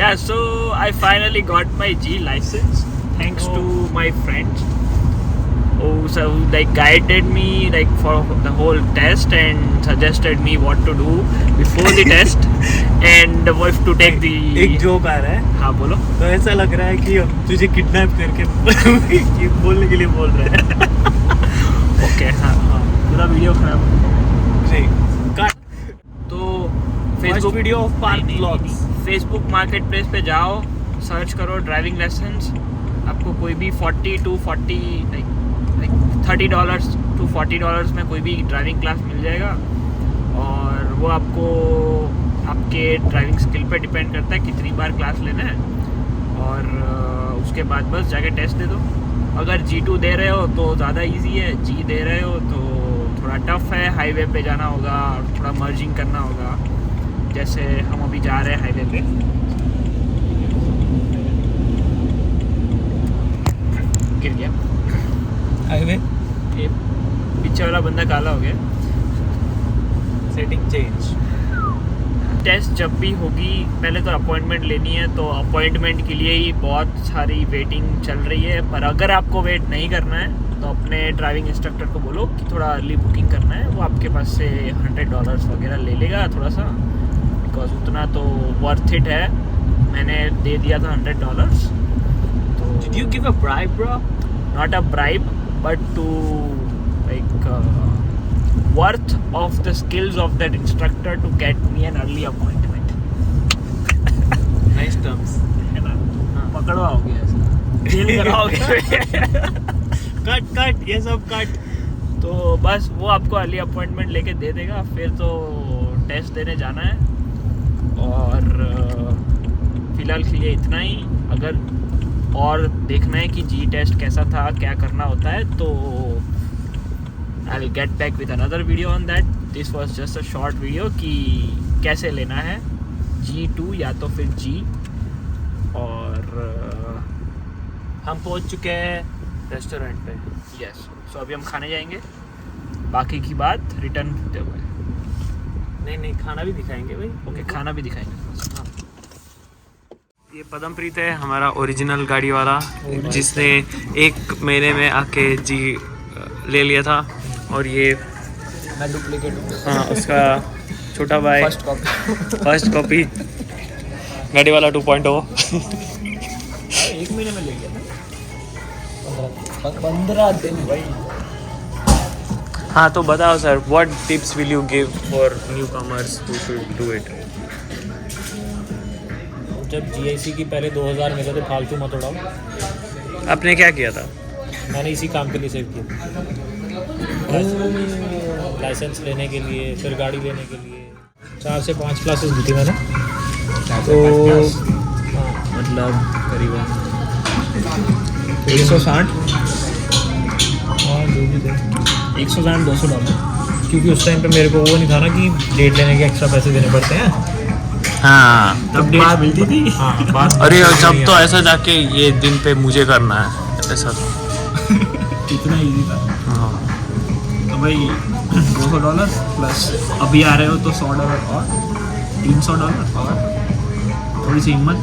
Yeah, so I finally got my G license thanks to my friends who guided me for the whole test and suggested me what to do before the test and what to take the. एक joke आ रहा है। हाँ बोलो। तो ऐसा लग रहा है कि तुझे किडनैप करके बोलने के लिए बोल रहे हैं। ओके हाँ पूरा वीडियो खराब नहीं कट। तो Facebook video of park vlogs. Facebook market place पे जाओ, सर्च करो ड्राइविंग लाइसेंस, आपको कोई भी $30 to $40 में कोई भी ड्राइविंग क्लास मिल जाएगा और वो आपको आपके ड्राइविंग स्किल पे डिपेंड करता है कितनी बार क्लास लेना है और उसके बाद बस जाके टेस्ट दे दो। अगर G2 दे रहे हो तो ज़्यादा इजी है, G दे रहे हो तो थोड़ा टफ है, हाईवे पे जाना होगा और थोड़ा मर्जिंग करना होगा, जैसे हम अभी जा रहे हैं हाईवे पे। गिर गया हाईवे। ये पीछे वाला बंदा काला हो गया। Setting change. टेस्ट जब भी होगी पहले तो अपॉइंटमेंट लेनी है, तो अपॉइंटमेंट के लिए ही बहुत सारी वेटिंग चल रही है। पर अगर आपको वेट नहीं करना है तो अपने ड्राइविंग इंस्ट्रक्टर को बोलो कि थोड़ा अर्ली बुकिंग करना है, वो आपके पास से $100 वगैरह ले लेगा थोड़ा सा, बिकॉज उतना तो वर्थ इट है। मैंने दे दिया था $100। तो Did you give a bribe, bro? not a bribe but to worth of the skills of that instructor to get me an early appointment. Nice terms. है ना? पकड़वाओगे ऐसा, जेल कराओगे। कट ये सब कट। तो बस वो आपको अर्ली अपॉइंटमेंट लेके दे देगा, फिर तो टेस्ट देने जाना है। और फिलहाल के लिए इतना ही। अगर और देखना है कि जी टेस्ट कैसा था, क्या करना होता है, तो I will get back with another video on that. This was just a short video कि कैसे लेना है G2 या तो फिर G। और हम पहुंच चुके हैं रेस्टोरेंट पे। यस, सो अभी हम खाने जाएंगे, बाकी की बात रिटर्न होते हुए। नहीं खाना भी दिखाएंगे भाई। ओके, खाना भी दिखाएंगे। हाँ। ये पदमप्रीत है हमारा ओरिजिनल गाड़ी वाला, जिसने 1 महीने में आके जी ले लिया था। और ये मैं डुप्लीकेट हूँ। हाँ, उसका छोटा भाई फर्स्ट कॉपी गाड़ी वाला 2.0। 1 महीने में ले गया था। 15 दिन भाई। हाँ, तो बताओ sir, what tips will you give for new commerce who should do it? जब GIC की पहले 2000 मिले थे, फालतू मत उड़ाओ। आपने क्या किया था? मैंने इसी काम के लिए सेव किया, लाइसेंस लेने के लिए, फिर गाड़ी लेने के लिए। 4 से 5 क्लासेस दी थी मैंने। तो मतलब करीबन 160, हाँ जो भी थे, $160-200। क्योंकि उस टाइम पे मेरे को वो नहीं था ना कि डेट लेने के एक्स्ट्रा पैसे देने पड़ते हैं। हाँ, तब डेट मिलती थी। हाँ, बात अरे जब तो ऐसा जाके ये दिन पे मुझे करना है ऐसा। इतना ईजी था। हाँ, तो भाई $200 प्लस अभी आ रहे हो तो $100 और $300 और थोड़ी सी हिम्मत।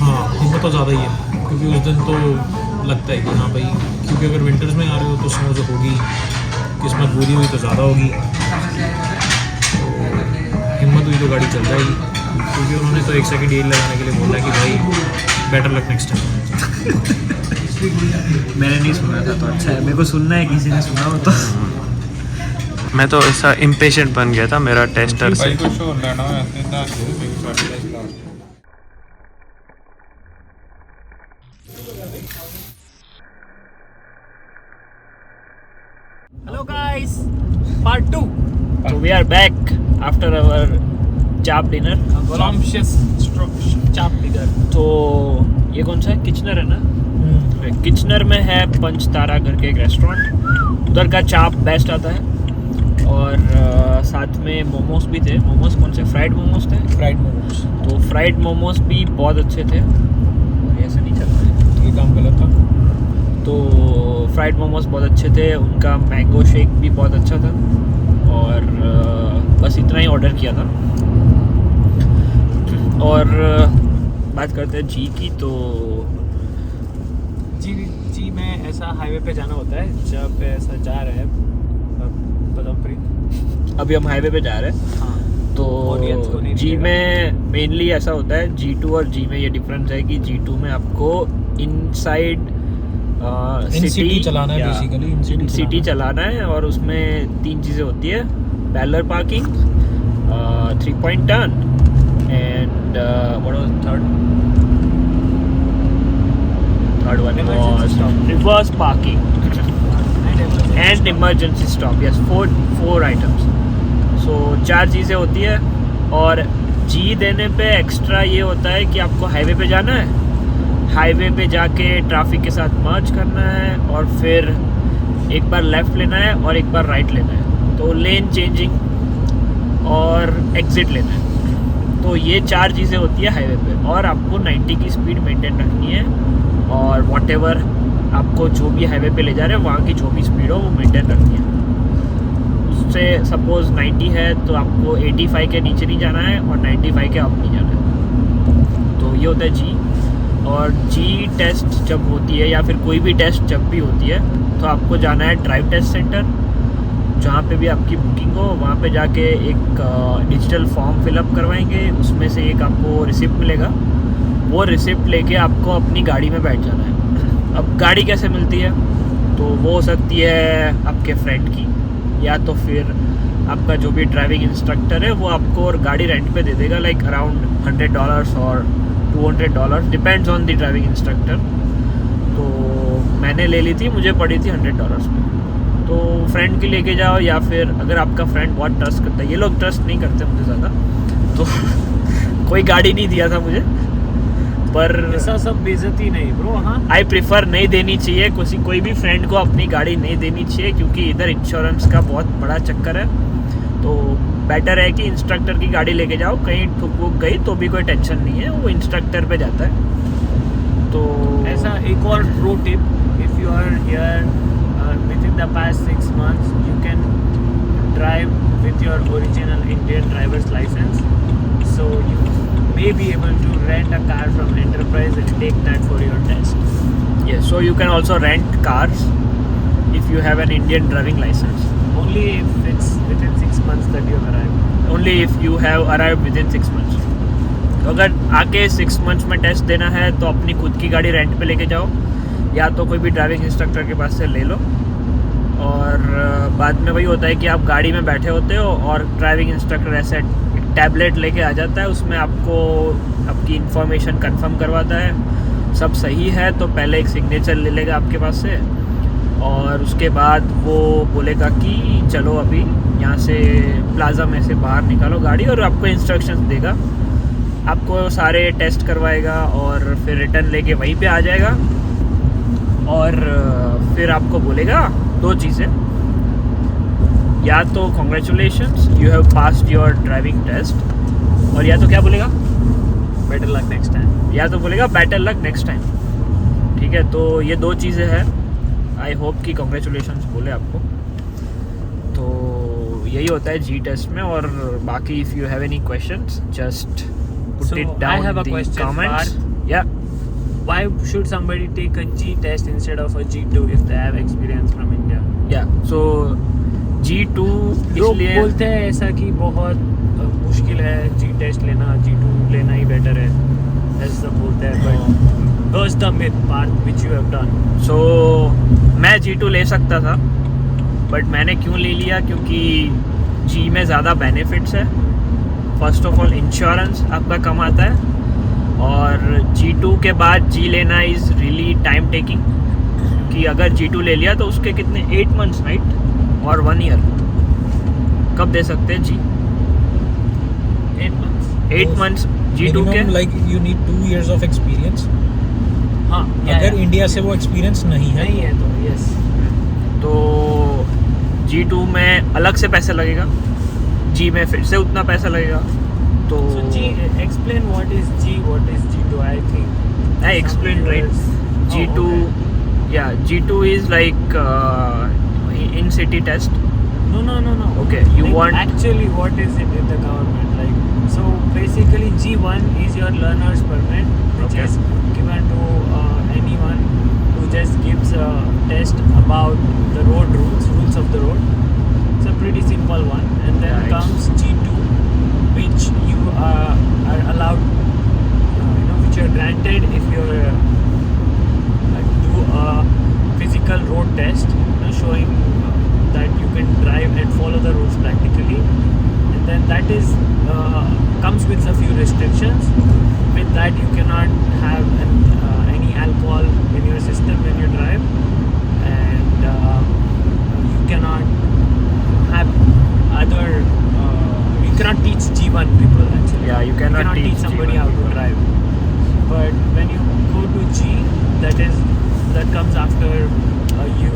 हाँ, हिम्मत तो ज़्यादा ही है, क्योंकि उस दिन तो लगता है कि हाँ भाई, क्योंकि अगर विंटर्स में आ रहे हो तो स्नो तो होगी, किस्मत बुरी हुई तो ज़्यादा होगी, तो हिम्मत हुई तो गाड़ी चल जाएगी। क्योंकि उन्होंने तो 1 सेकंड डील लगाने के लिए बोला कि भाई बेटर लक नेक्स्ट टाइम। मैंने नहीं सुना था, तो अच्छा है, मेरे को सुनना है, किसी ने सुना हो तो। मैं तो ऐसा इम्पेशेंट बन गया था मेरा टेस्टर से। Hello guys, part 2. So we are back after our चाप डिनर, चाप डिनर। तो ये कौन सा है? किचनर है ना? किचनर में है पंच तारा करके एक रेस्टोरेंट, उधर का चाप बेस्ट आता है। और साथ में मोमोज भी थे। मोमोज कौन से? फ्राइड मोमोज थे। फ्राइड मोमोज। तो फ्राइड मोमोज भी बहुत अच्छे थे। ऐसे नहीं चल रहा है, ये काम गलत था। तो फ्राइड मोमोज बहुत अच्छे थे, उनका मैंगो शेक भी बहुत अच्छा था। और बस इतना ही ऑर्डर किया था। और बात करते हैं जी की, तो जी में ऐसा हाईवे पे जाना होता है जब ऐसा जा रहा है पदमपुरी। अभी हम हाईवे पे जा रहे हैं। हाँ, तो Audience को नहीं जी दिखेगा। में मेनली ऐसा होता है, G2 और जी में ये डिफरेंस है कि G2 में आपको इनसाइड सिटी चलाना है, बेसिकली इन सिटी चलाना है, और उसमें 3 चीज़ें होती है: parallel parking, 3 point turn, and what was third one was reverse parking and emergency stop. Yes, 4 items. So 4 चीज़ें होती है। और जी देने पे एक्स्ट्रा ये होता है कि आपको हाईवे पे जाना है, हाईवे पे जाके ट्रैफिक के साथ मर्ज करना है, और फिर एक बार लेफ़्ट लेना है और एक बार राइट लेना है, तो लेन चेंजिंग और एग्ज़िट लेना है। तो ये 4 चीज़ें होती है हाईवे पे, और आपको 90 की स्पीड मेंटेन रखनी है, और व्हाटएवर आपको जो भी हाईवे पे ले जा रहे हैं वहाँ की जो भी स्पीड हो वो मेंटेन रखनी है। उससे सपोज़ 90 है तो आपको 85 के नीचे नहीं जाना है और 95 के अप नहीं जाना है। तो ये होता है जी। और जी टेस्ट जब होती है, या फिर कोई भी टेस्ट जब भी होती है, तो आपको जाना है ड्राइव टेस्ट सेंटर, जहाँ पे भी आपकी बुकिंग हो। वहाँ पे जाके एक डिजिटल फॉर्म फिलअप करवाएंगे, उसमें से एक आपको रिसिप्ट मिलेगा। वो रिसिप्ट लेके आपको अपनी गाड़ी में बैठ जाना है। अब गाड़ी कैसे मिलती है? तो वो हो सकती है आपके फ्रेंड की, या तो फिर आपका जो भी ड्राइविंग इंस्ट्रक्टर है वो आपको और गाड़ी रेंट पे दे देगा, लाइक अराउंड $100 और $200, depends on the driving instructor. तो मैंने ले ली थी, मुझे पड़ी थी $100 में। तो फ्रेंड की लेके जाओ, या फिर अगर आपका फ्रेंड बहुत ट्रस्ट करता है, ये लोग ट्रस्ट नहीं करते मुझे ज़्यादा, तो कोई गाड़ी नहीं दिया था मुझे, पर ऐसा सब बेइज्जती नहीं ब्रो। हाँ, आई प्रिफर नहीं देनी चाहिए, कोई भी फ्रेंड को अपनी गाड़ी नहीं देनी चाहिए, क्योंकि इधर इंश्योरेंस का बहुत बड़ा चक्कर है। तो बेटर है कि इंस्ट्रक्टर की गाड़ी लेके जाओ, कहीं ठुक वुक गई तो भी कोई टेंशन नहीं है, वो इंस्ट्रक्टर पे जाता है। तो ऐसा एक और pro tip, if you are here within the past 6 months, you can drive with your original Indian driver's license. So you may be able to rent a car from Enterprise and take that for your test. yes, so you can also rent cars if you have an Indian driving license. Only if it's within 6 months that you have arrived. Only if you have arrived within 6 months. तो अगर आके 6 months में test देना है तो अपनी खुद की गाड़ी रेंट पे लेके जाओ, या तो कोई भी ड्राइविंग इंस्ट्रक्टर के पास से ले लो। और बाद में वही होता है कि आप गाड़ी में बैठे होते हो और ड्राइविंग इंस्ट्रक्टर ऐसे एक टैबलेट लेके आ जाता है, उसमें आपको आपकी इन्फॉर्मेशन कंफर्म करवाता है। सब सही है तो पहले एक सिग्नेचर ले लेगा आपके पास से, और उसके बाद वो बोलेगा कि चलो अभी यहाँ से प्लाजा में से बाहर निकालो गाड़ी, और आपको इंस्ट्रक्शंस देगा, आपको सारे टेस्ट करवाएगा, और फिर रिटर्न लेके वहीं पे आ जाएगा। और फिर आपको बोलेगा 2 चीज़ें, या तो congratulations you have passed your driving test, और या तो क्या बोलेगा, Better luck next time. या तो बोलेगा बेटर लक नेक्स्ट टाइम। ठीक है, तो ये 2 चीज़ें हैं। आई होप कि कॉन्ग्रेचुलेशंस बोले आपको। तो यही होता है जी टेस्ट में। और बाकी if you have any questions just put So, it I down have a in the question, comments. Parth. या Why should somebody take a G test instead of a G2 if they have experience from India? या सो G2 लोग इसलिए बोलते हैं ऐसा कि बहुत मुश्किल है G टेस्ट लेना, G2 लेना ही बेटर है, ऐसा सब बोलते हैं। But goes the myth part which you have done. सो मैं G2 ले सकता था, बट मैंने क्यों ले लिया, क्योंकि G में ज़्यादा बेनिफिट्स है। फर्स्ट ऑफ ऑल इंश्योरेंस आपका कम आता है, और G2 के बाद G लेना इज़ रियली टाइम टेकिंग। कि अगर G2 ले लिया तो उसके कितने 8 months राइट, और 1 year कब दे सकते हैं जी? 8 months. 8 months G2 के। Like you need 2 years of experience. हाँ, अगर इंडिया से वो एक्सपीरियंस नहीं है नहीं है तो यस। तो G2 में अलग से पैसा लगेगा, G में फिर से उतना पैसा लगेगा। तो So G, explain what is G, what is G2. I think I explained right. G2, yeah, G2 is like in city test. No. Okay, you like, want- actually what is it in the government? Like, so basically G1 is your learner's permit, which Okay. is given to anyone who just gives a test about the rules of the road. It's a pretty simple one. And then Right. comes G2, which you are allowed, which you're granted if you're do a physical road test, showing that you can drive and follow the rules practically. And then that is comes with a few restrictions. With that, you cannot have any alcohol in your system when you drive, and you cannot have other. You cannot teach G1 people actually. Yeah, you cannot teach teach somebody G1 how to people. drive. But when you go to G, that comes after you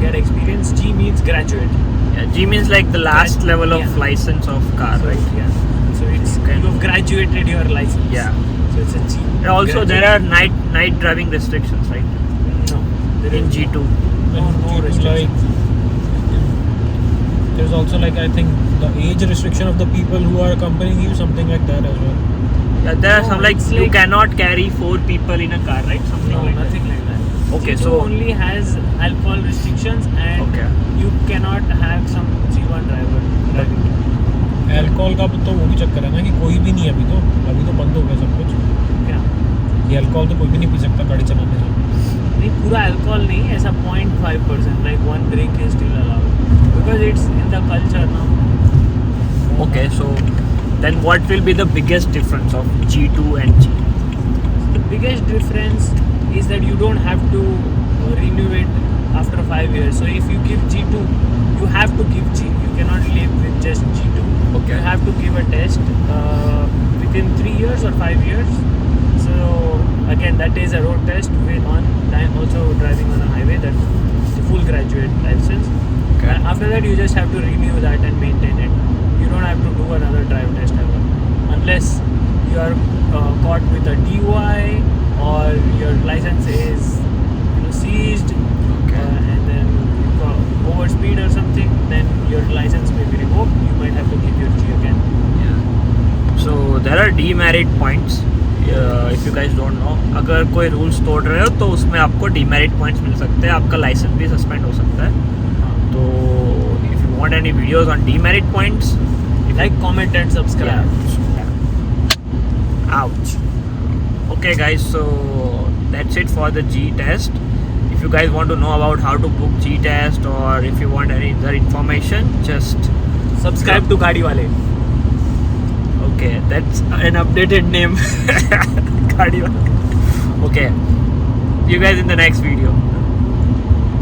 get experience. G means graduate. Yeah, G means like the last level of Yeah. license of car, So, right? yeah. So it's Okay. you've graduated your license. Yeah. So it's a G. And also there are night driving restrictions, right? No. There In is G2. no G2, restrictions. There's also like, I think, the age restriction of the people who are accompanying you, something like that as well. Yeah, there are No, some like it's you like- cannot carry 4 people in a car, right? Something No, like nothing like that. Okay, G2 so- only has alcohol restrictions, and Okay. you cannot have some G1 driver driving. Alcohol का तो वो भी चक्कर है ना कि कोई भी नहीं है अभी तो बंद हो गया सब कुछ. क्या? ये अल्कोहल तो कोई भी नहीं पी सकता गाड़ी चलाने से. नहीं, पूरा अल्कोहल नहीं, ऐसा 0.5%, like one drink is still allowed because it's in the culture now. Okay, so then what will be the biggest difference of G2 and G? The biggest difference is that you don't have to renew it after 5 years. So if you give G2, you have to give G. You cannot live with just G2. Okay. You have to give a test within 3 years or 5 years. So again, that is a road test with on time also driving on a highway. That's the full graduate license. Okay. After that, you just have to renew that and maintain it. You don't have to do another drive test ever, unless you are caught with a DUI or your license is seized, Okay. and then you go overspeed or something. Then your license may be revoked. You might have to give your G again. Yeah. So there are demerit points. If you guys don't know, अगर कोई rules तोड़ रहे हो तो उसमें आपको demerit points मिल सकते हैं. आपका लाइसेंस भी सस्पेंड हो सकता है. तो if you want any videos on demerit points, Like, comment, and subscribe. Yeah. Ouch. Okay guys, so that's it for the G test. If you guys want to know about how to book G test, or if you want any other information, just Subscribe to Gaadi Wale. okay, that's an updated name. Cardio. Okay, see you guys in the next video.